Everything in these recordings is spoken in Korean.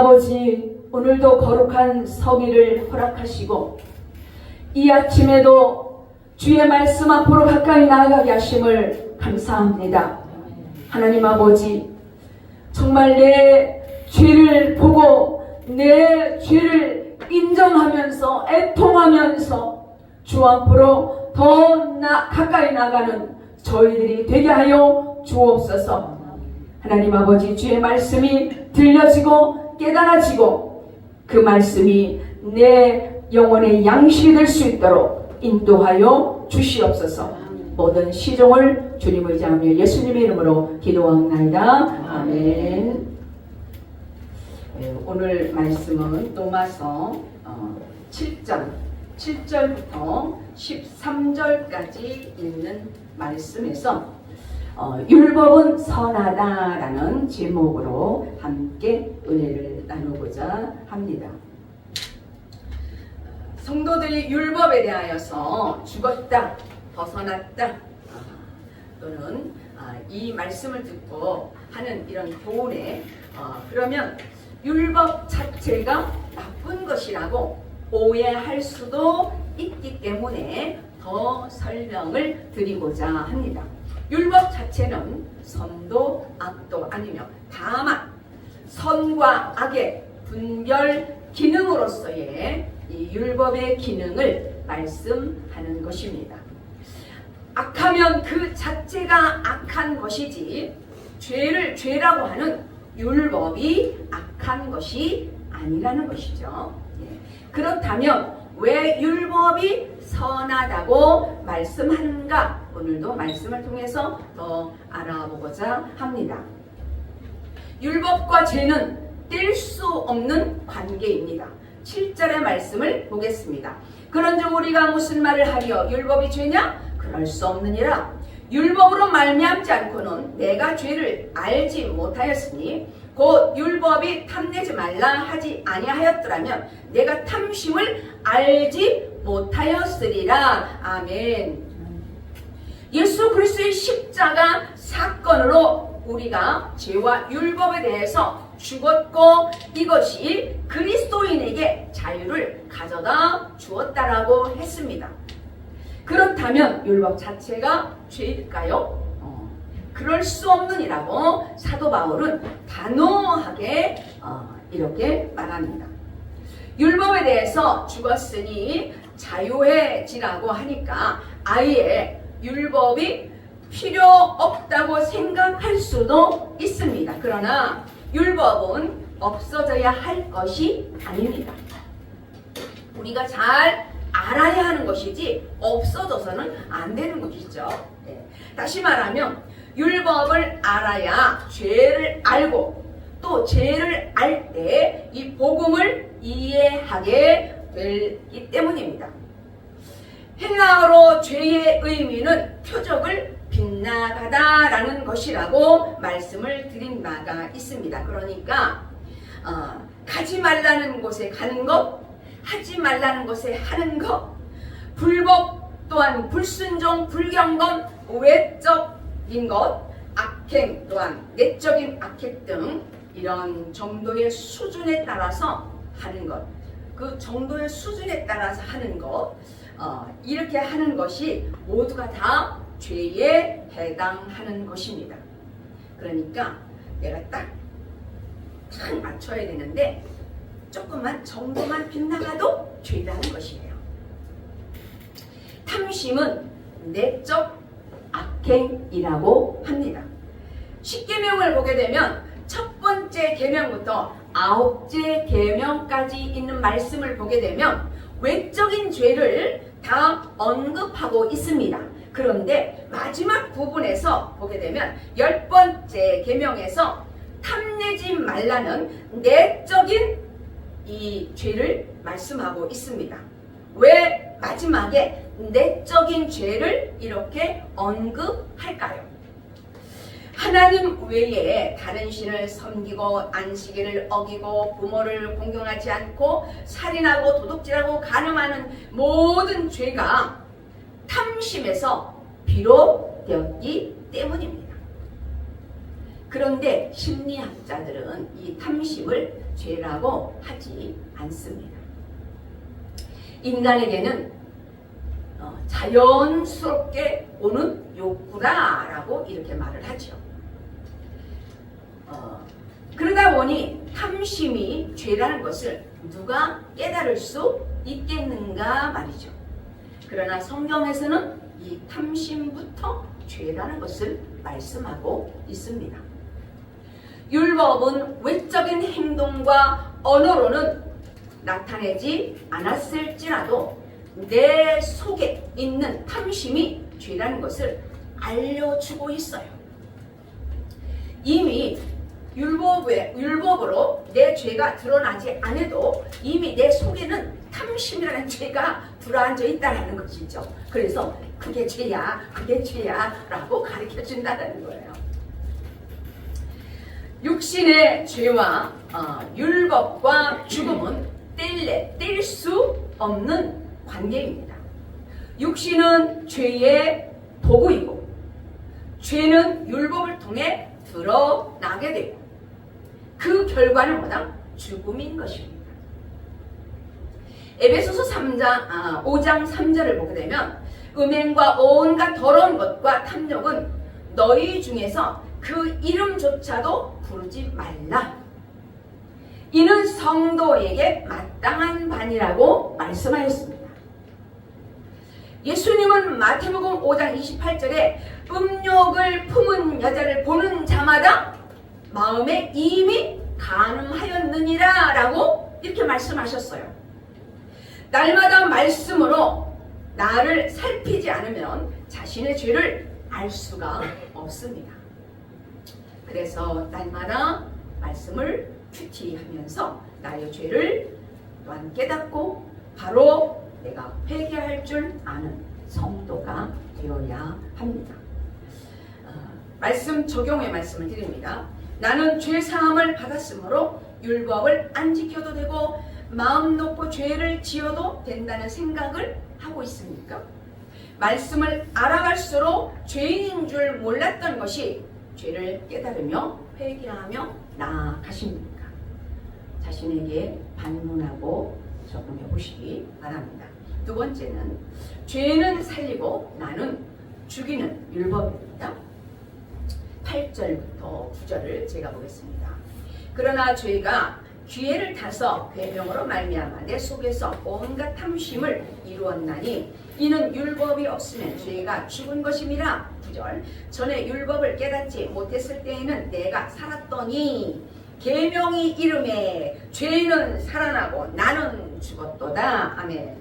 아버지, 오늘도 거룩한 성의를 허락하시고 이 아침에도 주의 말씀 앞으로 가까이 나아가게 하심을 감사합니다. 하나님 아버지, 정말 내 죄를 보고 내 죄를 인정하면서 애통하면서 주 앞으로 더 가까이 나가는 저희들이 되게 하여 주옵소서. 하나님 아버지, 주의 말씀이 들려지고 깨달아지고 그 말씀이 내 영혼의 양식이 될 수 있도록 인도하여 주시옵소서. 모든 시종을 주님의 자녀 예수님의 이름으로 기도하옵나이다. 아멘. 오늘 말씀은 로마서 7절부터 13절까지 있는 말씀에서 율법은 선하다라는 제목으로 함께 은혜를 나누고자 합니다. 성도들이 율법에 대하여서 죽었다, 벗어났다, 또는 이 말씀을 듣고 하는 이런 교훈에 그러면 율법 자체가 나쁜 것이라고 오해할 수도 있기 때문에 더 설명을 드리고자 합니다. 율법 자체는 선도 악도 아니며 다만 선과 악의 분별 기능으로서의 이 율법의 기능을 말씀하는 것입니다. 악하면 그 자체가 악한 것이지 죄를 죄라고 하는 율법이 악한 것이 아니라는 것이죠. 그렇다면 왜 율법이 선하다고 말씀하는가? 오늘도 말씀을 통해서 더 알아보고자 합니다. 율법과 죄는 뗄 수 없는 관계입니다. 7절의 말씀을 보겠습니다. 그런즉 우리가 무슨 말을 하리요? 율법이 죄냐? 그럴 수 없느니라. 율법으로 말미암지 않고는 내가 죄를 알지 못하였으니 곧 율법이 탐내지 말라 하지 아니하였더라면 내가 탐심을 알지 못하였으리라. 아멘. 예수 그리스도의 십자가 사건으로 우리가 죄와 율법에 대해서 죽었고 이것이 그리스도인에게 자유를 가져다 주었다라고 했습니다. 그렇다면 율법 자체가 죄일까요? 그럴 수 없느니라고 사도 바울은 단호하게 이렇게 말합니다. 율법에 대해서 죽었으니 자유해지라고 하니까 아예 율법이 필요 없다고 생각할 수도 있습니다. 그러나 율법은 없어져야 할 것이 아닙니다. 우리가 잘 알아야 하는 것이지 없어져서는 안 되는 것이죠. 다시 말하면 율법을 알아야 죄를 알고 또 죄를 알 때 이 복음을 이해하게 되기 때문입니다. 헬라어로 죄의 의미는 표적을 빗나가다라는 것이라고 말씀을 드린 바가 있습니다. 그러니까 가지 말라는 곳에 가는 것, 하지 말라는 곳에 하는 것, 불법 또한 불순종, 불경건, 외적인 것, 악행 또한 내적인 악행 등 이런 정도의 수준에 따라서 하는 것, 그 정도의 수준에 따라서 하는 것, 이렇게 하는 것이 모두가 다 죄에 해당하는 것입니다. 그러니까 내가 딱 맞춰야 되는데 조금만 정도만 빗나가도 죄라는 것이에요. 탐심은 내적 악행이라고 합니다. 10계명을 보게 되면 첫 번째 계명부터 9째 계명까지 있는 말씀을 보게 되면 외적인 죄를 다 언급하고 있습니다. 그런데 마지막 부분에서 보게 되면 10번째 계명에서 탐내지 말라는 내적인 이 죄를 말씀하고 있습니다. 왜 마지막에 내적인 죄를 이렇게 언급할까요? 하나님 외에 다른 신을 섬기고 안식일을 어기고 부모를 공경하지 않고 살인하고 도둑질하고 간음하는 모든 죄가 탐심에서 비롯되었기 때문입니다. 그런데 심리학자들은 이 탐심을 죄라고 하지 않습니다. 인간에게는 자연스럽게 오는 욕구다라고 이렇게 말을 하죠. 그러다 보니 탐심이 죄라는 것을 누가 깨달을 수 있겠는가 말이죠. 그러나 성경에서는 이 탐심부터 죄라는 것을 말씀하고 있습니다. 율법은 외적인 행동과 언어로는 나타내지 않았을지라도 내 속에 있는 탐심이 죄라는 것을 알려주고 있어요. 이미 율법으로 내 죄가 드러나지 않아도 이미 내 속에는 탐심이라는 죄가 들어앉아 있다는 것이죠. 그래서 그게 죄야, 그게 죄야 라고 가르쳐 준다는 거예요. 육신의 죄와 율법과 죽음은 뗄 수 없는 관계입니다. 육신은 죄의 도구이고 죄는 율법을 통해 드러나게 되고 그 결과는 뭐다? 죽음인 것입니다. 에베소서 5장 3절을 보게 되면 음행과 온갖 더러운 것과 탐욕은 너희 중에서 그 이름조차도 부르지 말라. 이는 성도에게 마땅한 반이라고 말씀하였습니다. 예수님은 마태복음 5장 28절에 음욕을 품은 여자를 보는 자마다 마음에 이미 간음하였느니라 라고 이렇게 말씀하셨어요. 날마다 말씀으로 나를 살피지 않으면 자신의 죄를 알 수가 없습니다. 그래서 날마다 말씀을 큐티하면서 나의 죄를 또한 깨닫고 바로 내가 회개할 줄 아는 성도가 되어야 합니다. 말씀 적용의 말씀을 드립니다. 나는 죄 사함을 받았으므로 율법을 안 지켜도 되고 마음 놓고 죄를 지어도 된다는 생각을 하고 있습니까? 말씀을 알아갈수록 죄인인 줄 몰랐던 것이 죄를 깨달으며 회개하며 나아가십니까? 자신에게 반문하고 적용해 보시기 바랍니다. 두 번째는 죄는 살리고 나는 죽이는 율법입니다. 8절부터 9절을 제가 보겠습니다. 그러나 죄가 기회를 타서 계명으로 말미암아 내 속에서 온갖 탐심을 이루었나니 이는 율법이 없으면 죄가 죽은 것임이라. 9절 전에 율법을 깨닫지 못했을 때에는 내가 살았더니 계명이 이름에 죄는 살아나고 나는 죽었도다. 아멘.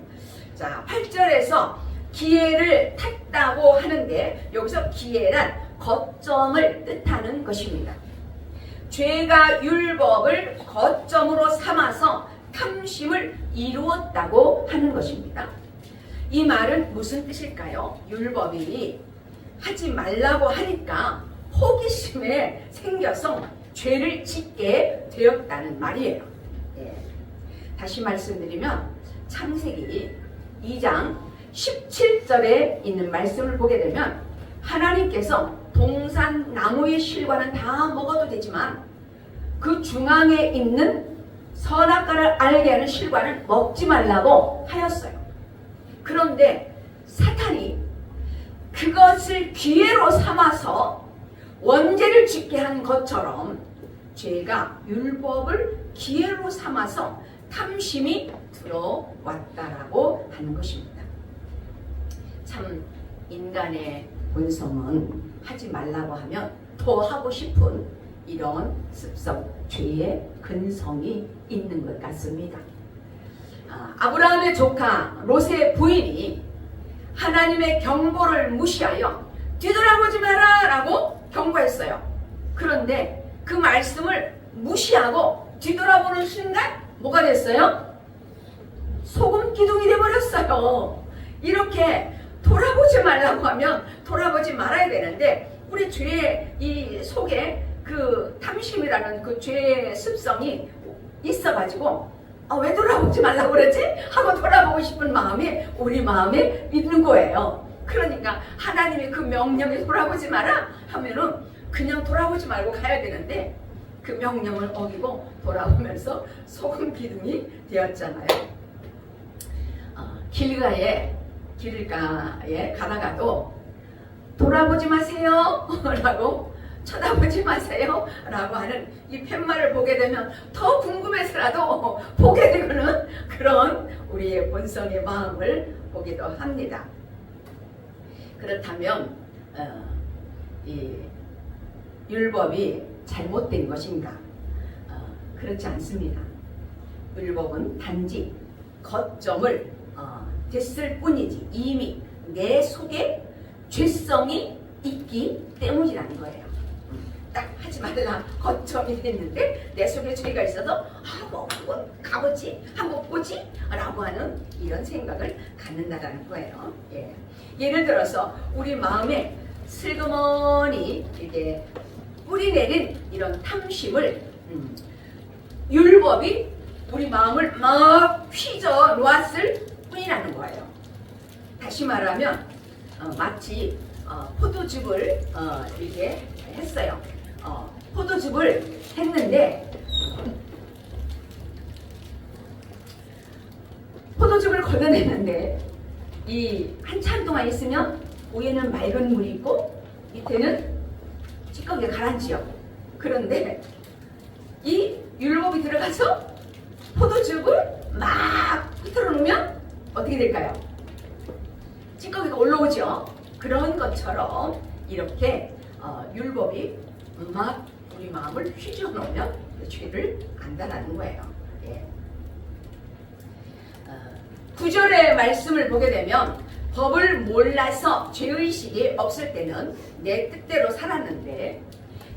자, 8절에서 기회를 탔다고 하는데 여기서 기회란 거점을 뜻하는 것입니다. 죄가 율법을 거점으로 삼아서 탐심을 이루었다고 하는 것입니다. 이 말은 무슨 뜻일까요? 율법이 하지 말라고 하니까 호기심에 생겨서 죄를 짓게 되었다는 말이에요. 예. 다시 말씀드리면 창세기 2장 17절에 있는 말씀을 보게 되면 하나님께서 동산 나무의 실과는 다 먹어도 되지만 그 중앙에 있는 선악과를 알게 하는 실과는 먹지 말라고 하였어요. 그런데 사탄이 그것을 기회로 삼아서 원죄를 짓게 한 것처럼 죄가 율법을 기회로 삼아서 탐심이 들어왔다라고 하는 것입니다. 참 인간의 본성은 하지 말라고 하면 더 하고 싶은 이런 습성, 죄의 근성이 있는 것 같습니다. 아브라함의 조카 롯의 부인이 하나님의 경고를 무시하여 뒤돌아보지 마라 라고 경고했어요. 그런데 그 말씀을 무시하고 뒤돌아보는 순간 뭐가 됐어요? 소금 기둥이 되어버렸어요. 이렇게 돌아보지 말라고 하면 돌아보지 말아야 되는데 우리 죄의 이 속에 그 탐심이라는 그 죄의 습성이 있어가지고 왜 돌아보지 말라고 그러지? 하고 돌아보고 싶은 마음이 우리 마음에 있는 거예요. 그러니까 하나님이 그 명령에 돌아보지 마라 하면은 그냥 돌아오지 말고 가야 되는데 그 명령을 어기고 돌아오면서 소금 기둥이 되었잖아요. 길가에 가다가도 돌아보지 마세요 라고, 쳐다보지 마세요 라고 하는 이 팻말을 보게 되면 더 궁금해서라도 보게 되는 그런 우리의 본성의 마음을 보기도 합니다. 그렇다면 이 율법이 잘못된 것인가? 그렇지 않습니다. 율법은 단지 거점을 됐을 뿐이지 이미 내 속에 죄성이 있기 때문이라는 거예요. 딱 하지 말라 거점이 됐는데 내 속에 죄가 있어서 뭐 한번 가보지, 한번 보지 라고 하는 이런 생각을 갖는다라는 거예요. 예. 예를 들어서 우리 마음에 슬그머니 이렇게 뿌리내린 이런 탐심을 율법이 우리 마음을 막 휘저 놓았을 뿐이라는 거예요. 다시 말하면 마치 포도즙을 이렇게 했어요. 포도즙을 했는데 포도즙을 걷어냈는데 이 한참 동안 있으면 위에는 맑은 물이 있고 밑에는 찌꺼기가 가라앉지요. 그런데 이 율법이 들어가서 포도즙을 막 흩어져 놓으면 어떻게 될까요? 찌꺼기가 올라오죠. 그런 것처럼 이렇게 율법이 막 우리 마음을 휘저 놓으면 죄를 안다라는 거예요. 예. 9절의 말씀을 보게 되면 법을 몰라서 죄의식이 없을 때는 내 뜻대로 살았는데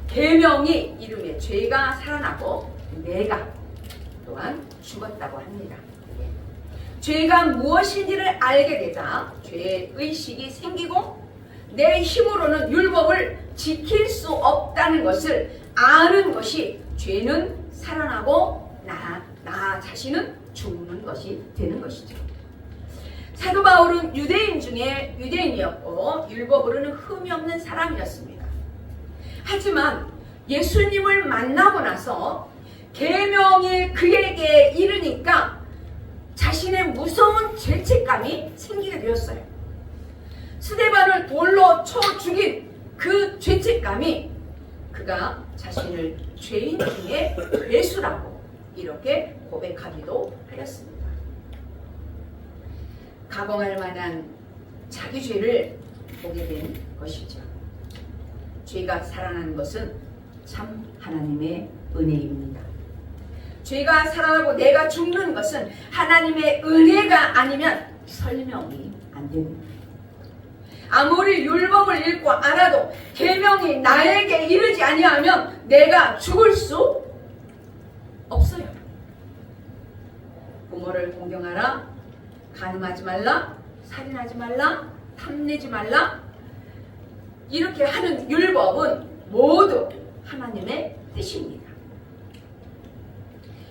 계명이 이름에 죄가 살아나고 내가 또한 죽었다고 합니다. 예. 죄가 무엇인지를 알게 되자 죄의식이 생기고 내 힘으로는 율법을 지킬 수 없다는 것을 아는 것이 죄는 살아나고 나 자신은 죽는 것이 되는 것이죠. 사도 바울은 유대인 중에 유대인이었고 율법으로는 흠이 없는 사람이었습니다. 하지만 예수님을 만나고 나서 계명이 그에게 이르니까 자신의 무서운 죄책감이 생기게 되었어요. 스데반을 돌로 쳐 죽인 그 죄책감이 그가 자신을 죄인 중에 괴수라고 이렇게 고백하기도 하였습니다. 가공할 만한 자기 죄를 보게 된 것이죠. 죄가 살아나는 것은 참 하나님의 은혜입니다. 죄가 살아나고 내가 죽는 것은 하나님의 은혜가 아니면 설명이 안 됩니다. 아무리 율법을 읽고 알아도 계명이 나에게 이르지 아니하면 내가 죽을 수 없어요. 부모를 공경하라, 간음하지 말라, 살인하지 말라, 탐내지 말라, 이렇게 하는 율법은 모두 하나님의 뜻입니다.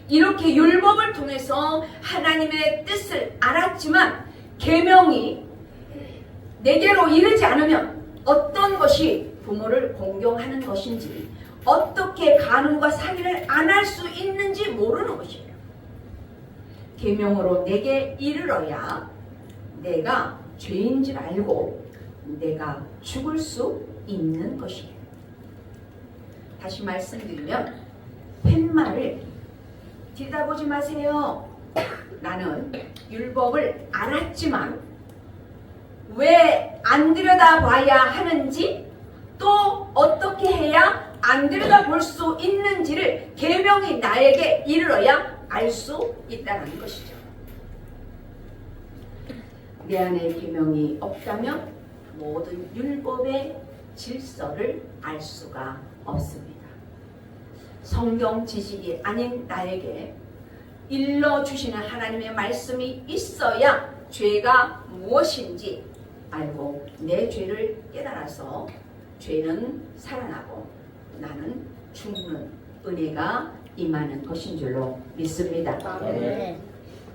이렇게 율법을 통해서 하나님의 뜻을 알았지만 계명이 내게로 이르지 않으면 어떤 것이 부모를 공경하는 것인지, 어떻게 간음과 살인을 안 할 수 있는지 모르는 것이에요. 계명으로 내게 이르러야 내가 죄인 줄 알고 내가 죽을 수 있는 것이에요. 다시 말씀드리면 팻말을 들여다보지 마세요. 나는 율법을 알았지만 왜 안 들여다봐야 하는지, 또 어떻게 해야 안 들여다볼 수 있는지를 계명이 나에게 이르러야 알 수 있다는 것이죠. 내 안에 계명이 없다면 모든 율법의 질서를 알 수가 없습니다. 성경 지식이 아닌 나에게 일러주시는 하나님의 말씀이 있어야 죄가 무엇인지 알고 내 죄를 깨달아서 죄는 살아나고 나는 죽는 은혜가 임하는 것인 줄로 믿습니다. 네.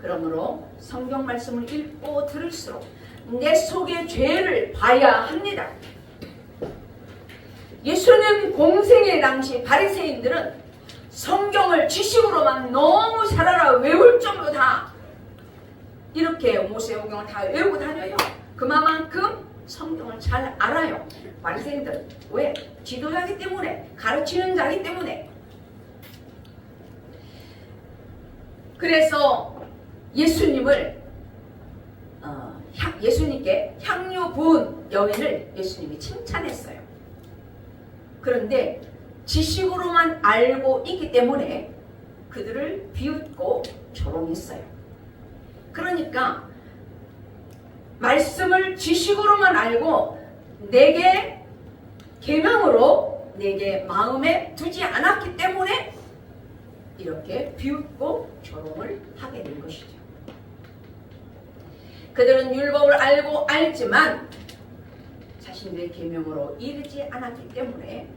그러므로 성경 말씀을 읽고 들을수록 내 속의 죄를 봐야 합니다. 예수님 공생의 당시 바리새인들은 성경을 지식으로만 너무 잘 알아 외울 정도 다 이렇게 모세오경을 다 외우고 다녀요. 그만큼 성경을 잘 알아요. 바리새인들 왜? 지도자기 때문에, 가르치는 자기 때문에. 그래서 예수님께 향유 부은 여인을 예수님이 칭찬했어요. 그런데 지식으로만 알고 있기 때문에 그들을 비웃고 조롱했어요. 그러니까 말씀을 지식으로만 알고 내게 계명으로 내게 마음에 두지 않았기 때문에 이렇게 비웃고 조롱을 하게 된 것이죠. 그들은 율법을 알지만 자신들의 계명으로 이르지 않았기 때문에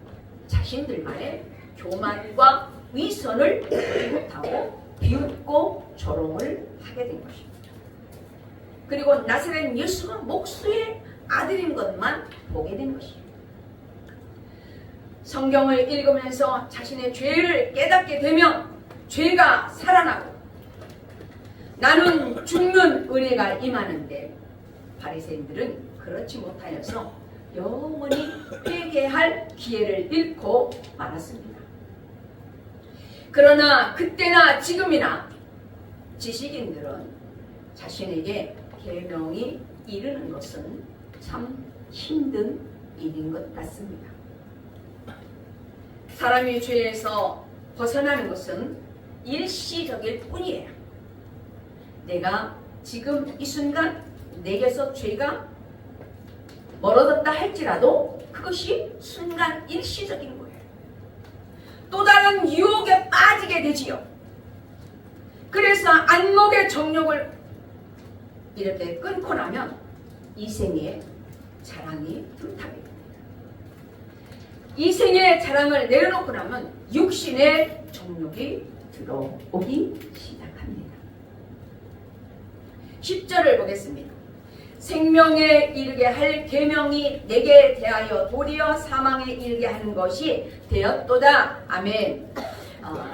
자신들만의 교만과 위선을 버리지 못하고 비웃고 조롱을 하게 된 것입니다. 그리고 나사렛 예수가 목수의 아들인 것만 보게 된 것입니다. 성경을 읽으면서 자신의 죄를 깨닫게 되면 죄가 살아나고 나는 죽는 은혜가 임하는데 바리새인들은 그렇지 못하여서 영원히 회개할 기회를 잃고 말았습니다. 그러나 그때나 지금이나 지식인들은 자신에게 계명이 이르는 것은 참 힘든 일인 것 같습니다. 사람이 죄에서 벗어나는 것은 일시적일 뿐이에요. 내가 지금 이 순간 내게서 죄가 멀어졌다 할지라도 그것이 순간 일시적인 거예요. 또 다른 유혹에 빠지게 되지요. 그래서 안목의 정욕을 이렇게 끊고 나면 이생의 자랑이 불타게 됩니다. 이생의 자랑을 내려놓고 나면 육신의 정욕이 들어오기 시작합니다. 10절을 보겠습니다. 생명에 이르게 할 계명이 내게 대하여 도리어 사망에 이르게 하는 것이 되었도다. 아멘.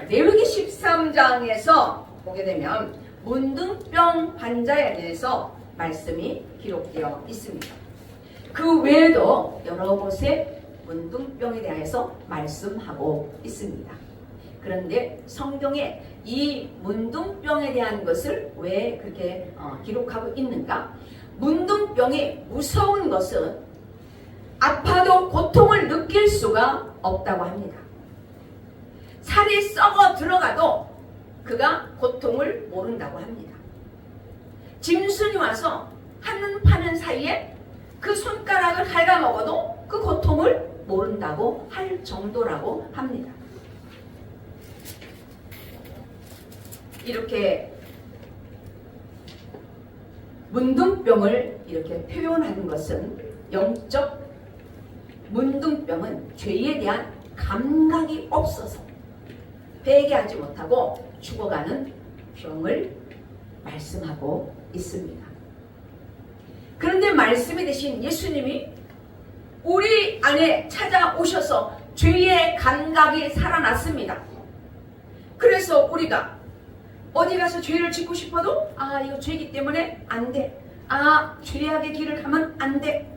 레위기 13장에서 보게 되면 문둥병 환자에 대해서 말씀이 기록되어 있습니다. 그 외에도 여러 곳에 문둥병에 대해서 말씀하고 있습니다. 그런데 성경에 이 문둥병에 대한 것을 왜 그렇게 기록하고 있는가? 문둥병이 무서운 것은 아파도 고통을 느낄 수가 없다고 합니다. 살이 썩어 들어가도 그가 고통을 모른다고 합니다. 짐승이 와서 하는 파는 사이에 그 손가락을 갉아먹어도 그 고통을 모른다고 할 정도라고 합니다. 이렇게 문둥병을 이렇게 표현하는 것은 영적 문둥병은 죄에 대한 감각이 없어서 회개하지 못하고 죽어가는 병을 말씀하고 있습니다. 그런데 말씀이 되신 예수님이 우리 안에 찾아오셔서 죄의 감각이 살아났습니다. 그래서 우리가 어디 가서 죄를 짓고 싶어도 이거 죄이기 때문에 안 돼. 죄악의 길을 가면 안 돼.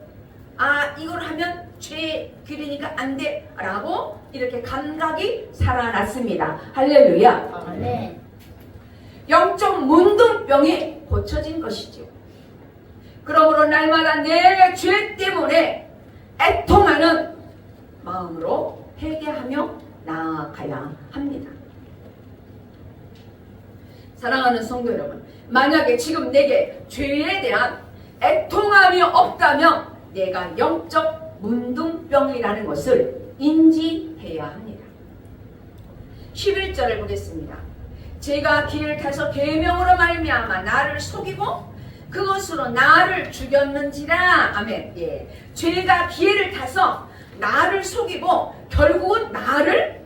이걸 하면 죄의 길이니까 안 돼. 라고 이렇게 감각이 살아났습니다. 할렐루야. 네. 영적 문둥병이 고쳐진 것이죠. 그러므로 날마다 내 죄 때문에 애통하는 마음으로 회개하며 나아가야 합니다. 사랑하는 성도 여러분, 만약에 지금 내게 죄에 대한 애통함이 없다면 내가 영적 문둥병이라는 것을 인지해야 합니다. 11절을 보겠습니다. 제가 길을 타서 계명으로 말미암아 나를 속이고 그것으로 나를 죽였는지라. 아멘. 예. 죄가 기회를 타서 나를 속이고 결국은 나를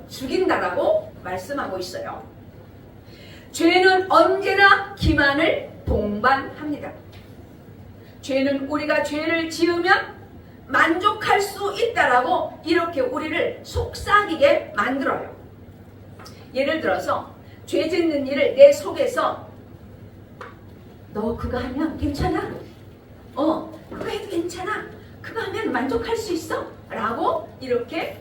죽인다라고 말씀하고 있어요. 죄는 언제나 기만을 동반합니다. 죄는 우리가 죄를 지으면 만족할 수 있다라고 이렇게 우리를 속삭이게 만들어요. 예를 들어서 죄 짓는 일을 내 속에서 너 그거 하면 괜찮아? 그거 해도 괜찮아? 그거 하면 만족할 수 있어? 라고 이렇게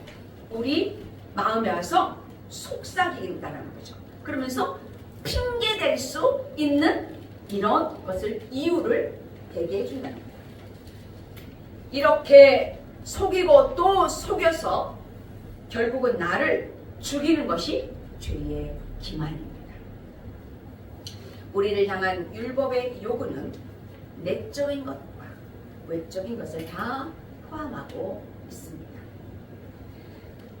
우리 마음에 와서 속삭인다는 거죠. 그러면서 핑계 댈 수 있는 이런 것을 이유를 대게 해준다는 거예요. 이렇게 속이고 또 속여서 결국은 나를 죽이는 것이 죄의 기만입니다. 우리를 향한 율법의 요구는 내적인 것과 외적인 것을 다 포함하고 있습니다.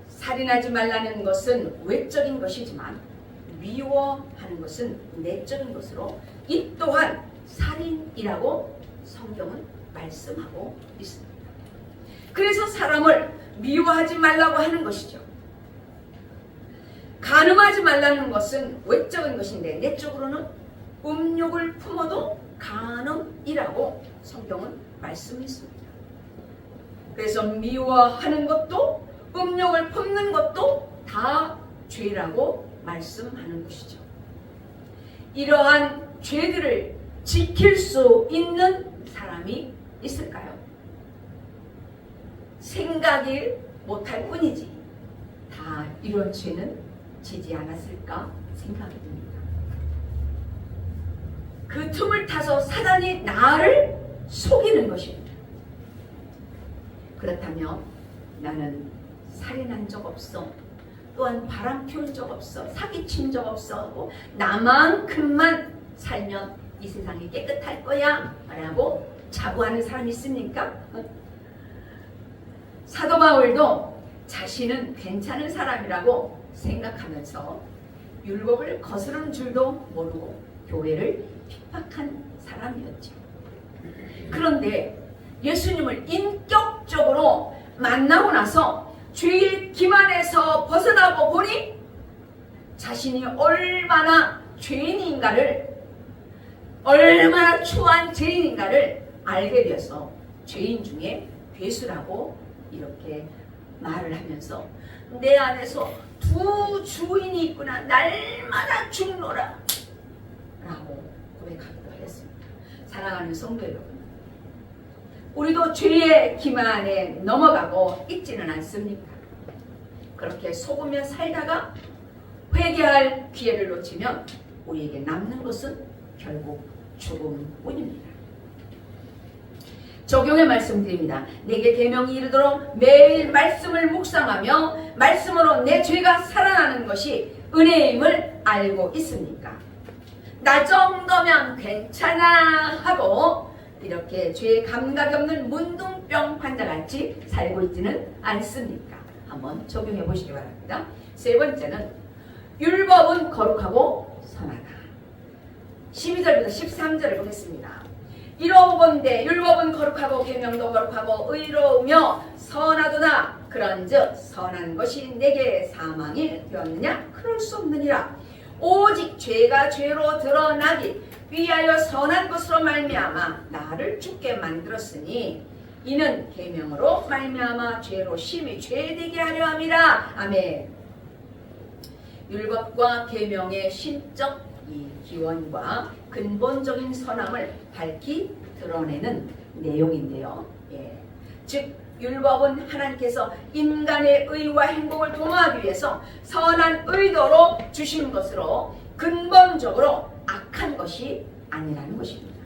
살인하지 말라는 것은 외적인 것이지만 미워하는 것은 내적인 것으로 이 또한 살인이라고 성경은 말씀하고 있습니다. 그래서 사람을 미워하지 말라고 하는 것이죠. 간음하지 말라는 것은 외적인 것인데 내적으로는 음욕을 품어도 간음이라고 성경은 말씀했습니다. 그래서 미워하는 것도 음욕을 품는 것도 다 죄라고 말씀하는 것이죠. 이러한 죄들을 지킬 수 있는 사람이 있을까요? 생각이 못할 뿐이지 다 이런 죄는 지지 않았을까 생각이 듭니다. 그 틈을 타서 사단이 나를 속이는 것입니다. 그렇다면 나는 살인한 적 없어, 또한 바람 피운 적 없어, 사기친 적 없어, 나만큼만 살면 이 세상이 깨끗할 거야 라고 자부하는 사람이 있습니까? 사도 바울도 자신은 괜찮은 사람이라고 생각하면서 율법을 거스르는 줄도 모르고 교회를 핍박한 사람이었죠. 그런데 예수님을 인격적으로 만나고 나서 죄의 기만에서 벗어나고 보니 자신이 얼마나 죄인인가를, 얼마나 추한 죄인인가를 알게 되어서 죄인 중에 괴수라고 이렇게 말을 하면서 내 안에서 두 주인이 있구나, 날마다 죽노라 라고 고백하기도 했습니다. 사랑하는 성도 여러분, 우리도 죄의 기만에 넘어가고 있지는 않습니까? 그렇게 속으며 살다가 회개할 기회를 놓치면 우리에게 남는 것은 결국 죽음뿐입니다. 적용의 말씀드립니다. 내게 계명이 이르도록 매일 말씀을 묵상하며 말씀으로 내 죄가 살아나는 것이 은혜임을 알고 있습니까? 나 정도면 괜찮아 하고 이렇게 죄에 감각이 없는 문둥병 환자같이 살고 있지는 않습니까? 한번 적용해 보시기 바랍니다. 세 번째는 율법은 거룩하고 선하다. 12절부터 13절을 보겠습니다. 이로운데 율법은 거룩하고 계명도 거룩하고 의로우며 선하도다. 그런즉 선한 것이 내게 사망이 되었느냐? 그럴 수 없느니라. 오직 죄가 죄로 드러나기 위하여 선한 것으로 말미암아 나를 죽게 만들었으니 이는 계명으로 말미암아 죄로 심히 죄되게 하려 함이라. 아멘. 율법과 계명의 신적 이 기원과 근본적인 선함을 밝히 드러내는 내용인데요. 즉 율법은 하나님께서 인간의 의와 행복을 도모하기 위해서 선한 의도로 주신 것으로 근본적으로 악한 것이 아니라는 것입니다.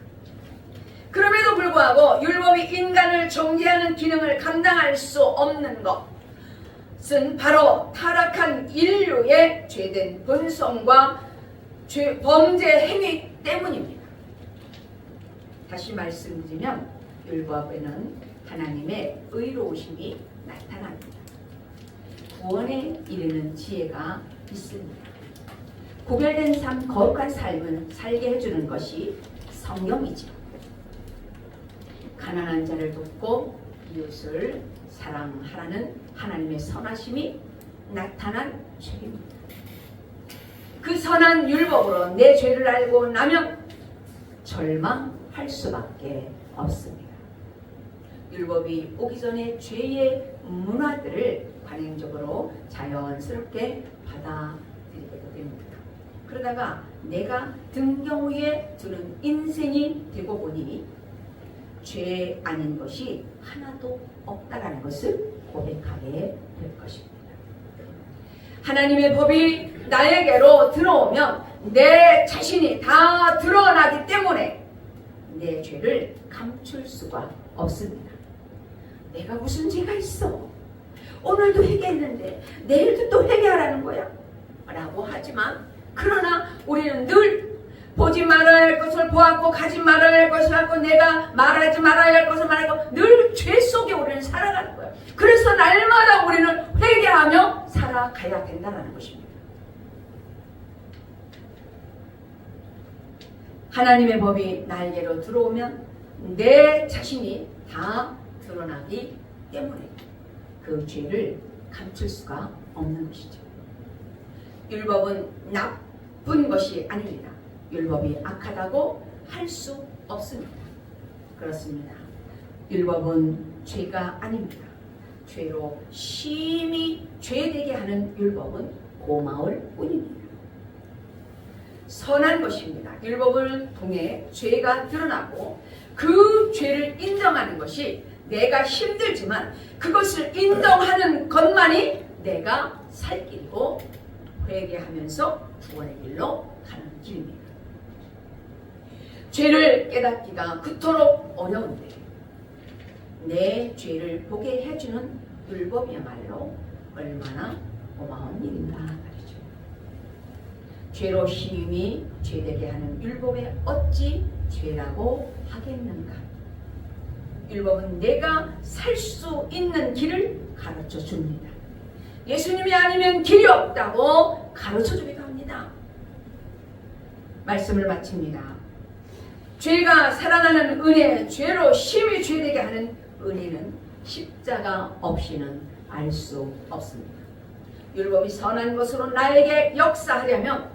그럼에도 불구하고 율법이 인간을 정죄하는 기능을 감당할 수 없는 것은 바로 타락한 인류의 죄된 본성과 범죄 행위 때문입니다. 다시 말씀드리면 율법에는 하나님의 의로우심이 나타납니다. 구원에 이르는 지혜가 있습니다. 구별된 삶, 거룩한 삶을 살게 해주는 것이 성경이죠. 가난한 자를 돕고 이웃을 사랑하라는 하나님의 선하심이 나타난 책입니다. 그 선한 율법으로 내 죄를 알고 나면 절망할 수밖에 없습니다. 율법이 오기 전에 죄의 문화들을 관행적으로 자연스럽게 받아들이게 됩니다. 그러다가 내가 등경 위에 두는 인생이 되고 보니 죄 아닌 것이 하나도 없다라는 것을 고백하게 될 것입니다. 하나님의 법이 나에게로 들어오면 내 자신이 다 드러나기 때문에 내 죄를 감출 수가 없습니다. 내가 무슨 죄가 있어? 오늘도 회개했는데 내일도 또 회개하라는 거야? 라고 하지만 그러나 우리는 늘 보지 말아야 할 것을 보았고 가지 말아야 할 것을 하고 내가 말하지 말아야 할 것을 말하고 늘 죄 속에 우리는 살아가는 거예요. 그래서 날마다 우리는 회개하며 살아가야 된다는 것입니다. 하나님의 법이 나에게로 들어오면 내 자신이 다 드러나기 때문에 그 죄를 감출 수가 없는 것이죠. 율법은 나쁜 것이 아닙니다. 율법이 악하다고 할 수 없습니다. 그렇습니다. 율법은 죄가 아닙니다. 죄로 심히 죄되게 하는 율법은 고마울 뿐입니다. 선한 것입니다. 율법을 통해 죄가 드러나고 그 죄를 인정하는 것이 내가 힘들지만 그것을 인정하는 것만이 내가 살 길이고 회개하면서 구원의 길로 가는 길입니다. 죄를 깨닫기가 그토록 어려운데 내 죄를 보게 해주는 율법이야말로 얼마나 고마운 일인가 말이죠. 죄로 심히 죄되게 하는 율법에 어찌 죄라고 하겠는가. 율법은 내가 살 수 있는 길을 가르쳐 줍니다. 예수님이 아니면 길이 없다고 가르쳐 주기도 합니다. 말씀을 마칩니다. 죄가 살아나는 은혜, 죄로 심히 죄되게 하는 은혜는 십자가 없이는 알 수 없습니다. 율법이 선한 것으로 나에게 역사하려면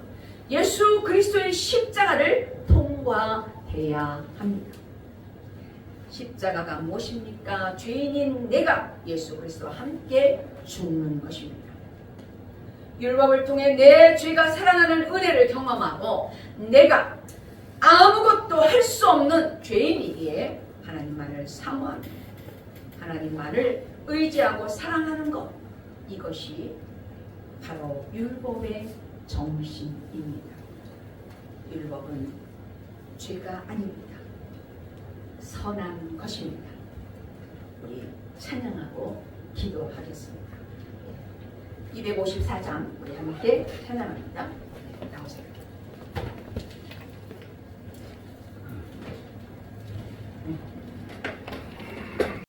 예수 그리스도의 십자가를 통과해야 합니다. 십자가가 무엇입니까? 죄인인 내가 예수 그리스도와 함께 죽는 것입니다. 율법을 통해 내 죄가 살아나는 은혜를 경험하고 내가 아무것도 할 수 없는 죄인이기에 하나님만을 사모하며 하나님만을 의지하고 사랑하는 것, 이것이 바로 율법의 정신입니다. 율법은 죄가 아닙니다. 선한 것입니다. 우리 찬양하고 기도하겠습니다. 254장 우리 함께 찬양합니다.